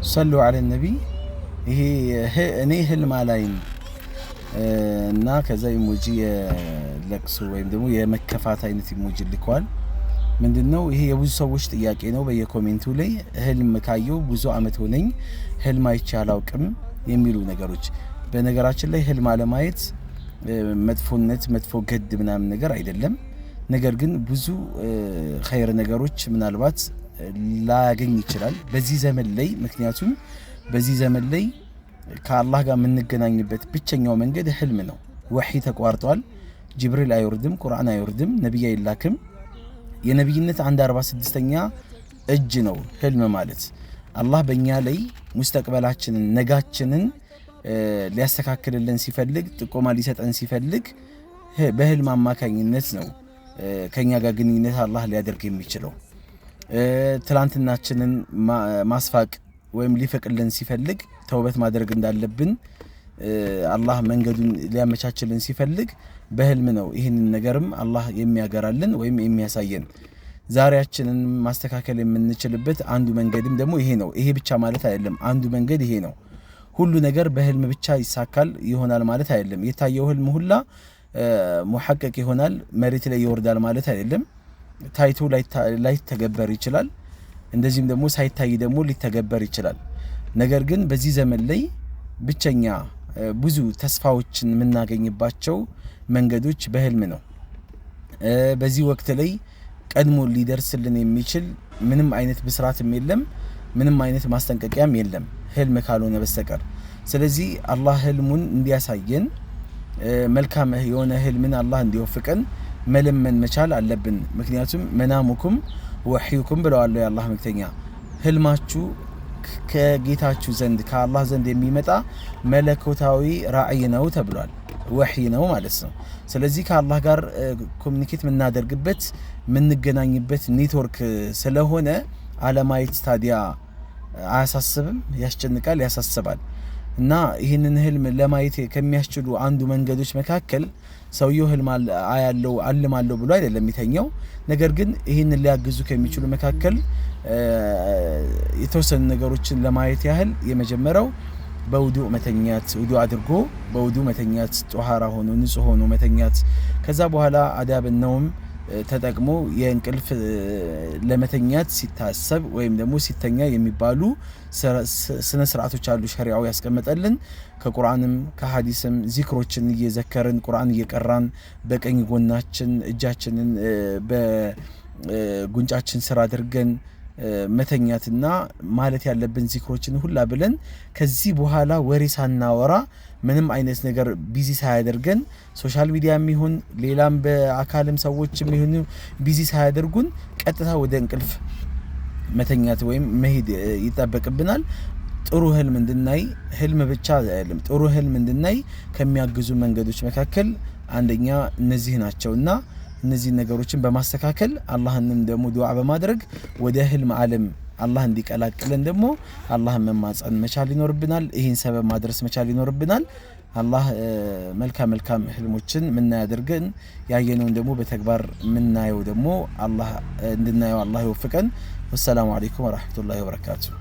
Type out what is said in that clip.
صلوا على النبي እኔ ህልም አላይም እና ከዛ ኢሞጂ ለቅሶ ወይም ደግሞ የመከፋት አይነት ኢሞጂ ልኳል። ምንድነው ይሄ? የብዙ ሰዎች ጥያቄ ነው። በየኮሜንቱ ላይ ህልም ካየው ብዙ አመት ሆነኝ ህልም አይቼ አላውቅም የሚሉ ነገሮች። በነገራችን ላይ ህልም አለማየት መጥፎነት መጥፎ ገድ ምናምን ነገር አይደለም። ነገር ግን ብዙ ኸይር ነገሮች ምናልባት ላያገኝ ይችላል በዚህ ዘመን ላይ። ምክንያቱም በዚህ ዘመን ላይ ከአላህ ጋር የምንገናኝበት ብቸኛው መንገድ ህልም ነው። ወህይ ተቋርጧል። ጅብሪል አይወርድም፣ ቁርአን አይወርድም፣ ነብይ አይላክም። የነብይነት 1/46ኛ እጅ ነው ህልም ማለት። አላህ በእኛ ላይ ሙስተቅበላችንን ነጋችንን ሊያስተካክልልን ሲፈልግ ጥቆማ ሊሰጠን ሲፈልግ በህልም አማካኝነት ነው ከኛ ጋር ግንኙነት አላህ ሊያደርግ የሚችለው። ትላንትናችንን ማስፋቅ ወይም ሊፈቅልን ሲፈልግ ተውበት ማድረግ እንዳለብን አላህ መንገዱን ሊያመቻችልን ሲፈልግ በህልም ነው። ይህንን ነገርም አላህ የሚያገራልን ወይም የሚያሳየን። ዛሬያችንን ማስተካከል የምንችልበት አንዱ መንገድም ደግሞ ይሄ ነው። ይሄ ብቻ ማለት አይደለም፣ አንዱ መንገድ ይሄ ነው። ሁሉ ነገር በህልም ብቻ ይሳካል ይሆናል ማለት አይደለም። የታየው ህልም ሁላ ሙሐቀቅ ይሆናል መሬት ላይ ይወርዳል ማለት አይደለም። ታይቶ ላይተገበር ይችላል። እንደዚህም ደግሞ ሳይታይ ደግሞ ሊተገበር ይችላል። ነገር ግን በዚህ ዘመን ላይ ብቸኛ ብዙ ተስፋዎችን የምናገኝባቸው መንገዶች በህልም ነው። በዚህ ወቅት ላይ ቀድሞ ሊደርስልን የሚችል ምንም አይነት ብስራትም የለም፣ ምንም አይነት ማስጠንቀቂያም የለም ህልም ካልሆነ በስተቀር። ስለዚህ አላህ ህልሙን እንዲያሳየን መልካም የሆነ ህልምን አላህ እንዲወፍቀን መለመን መቻል አለብን። ምክንያቱም መናሙኩም ወህዩኩም ብለዋል የአላህ መልእክተኛ፣ ህልማችሁ ከጌታችሁ ዘንድ ከአላህ ዘንድ የሚመጣ መለኮታዊ ራእይ ነው ተብሏል። ወህይ ነው ማለት ነው። ስለዚህ ከአላህ ጋር ኮሙኒኬት የምናደርግበት የምንገናኝበት ኔትወርክ ስለሆነ አለማየት ታዲያ አያሳስብም? ያስጨንቃል፣ ያሳስባል። እና ይህንን ህልም ለማየት ከሚያስችሉ አንዱ መንገዶች መካከል ሰውየው ህልም አያለው አልማለው ብሎ አይደለም የሚተኛው። ነገር ግን ይህንን ሊያግዙ ከሚችሉ መካከል የተወሰኑ ነገሮችን ለማየት ያህል የመጀመሪያው በውዱእ መተኛት፣ ውዱእ አድርጎ በውዱእ መተኛት፣ ጧሃራ ሆኖ ንጹህ ሆኖ መተኛት። ከዛ በኋላ አዳብ ነውም ተጠቅሞ የእንቅልፍ ለመተኛት ሲታሰብ ወይም ደግሞ ሲተኛ የሚባሉ ስነ ስርዓቶች አሉ ሸሪዓው ያስቀመጠልን። ከቁርአንም ከሐዲስም ዚክሮችን እየዘከርን ቁርአን እየቀራን በቀኝ ጎናችን እጃችንን በጉንጫችን ስር አድርገን መተኛትና ማለት ያለብን ዚክሮችን ሁላ ብለን ከዚህ በኋላ ወሬ ሳናወራ ምንም አይነት ነገር ቢዚ ሳያደርገን ሶሻል ሚዲያም ይሁን ሌላም በአካልም ሰዎችም ይሁን ቢዚ ሳያደርጉን ቀጥታ ወደ እንቅልፍ መተኛት ወይም መሄድ ይጣበቅብናል። ጥሩ ህልም እንድናይ ህልም ብቻ አይደለም፣ ጥሩ ህልም እንድናይ ከሚያግዙ መንገዶች መካከል አንደኛ እነዚህ ናቸውና እነዚህ ነገሮችን በማስተካከል አላህንም ደግሞ ዱዓ በማድረግ ወደ ህልም ዓለም አላህ እንዲቀላቅለን ደግሞ አላህን መማጸን መቻል ይኖርብናል። ይህን ሰበብ ማድረስ መቻል ይኖርብናል። አላህ መልካም ህልሞችን ምናያደርገን ያየነውን ደግሞ በተግባር ምናየው ደግሞ አላህ እንድናየው አላህ ይወፍቀን። ወሰላሙ አለይኩም ወራህመቱላሂ ወበረካቱሁ።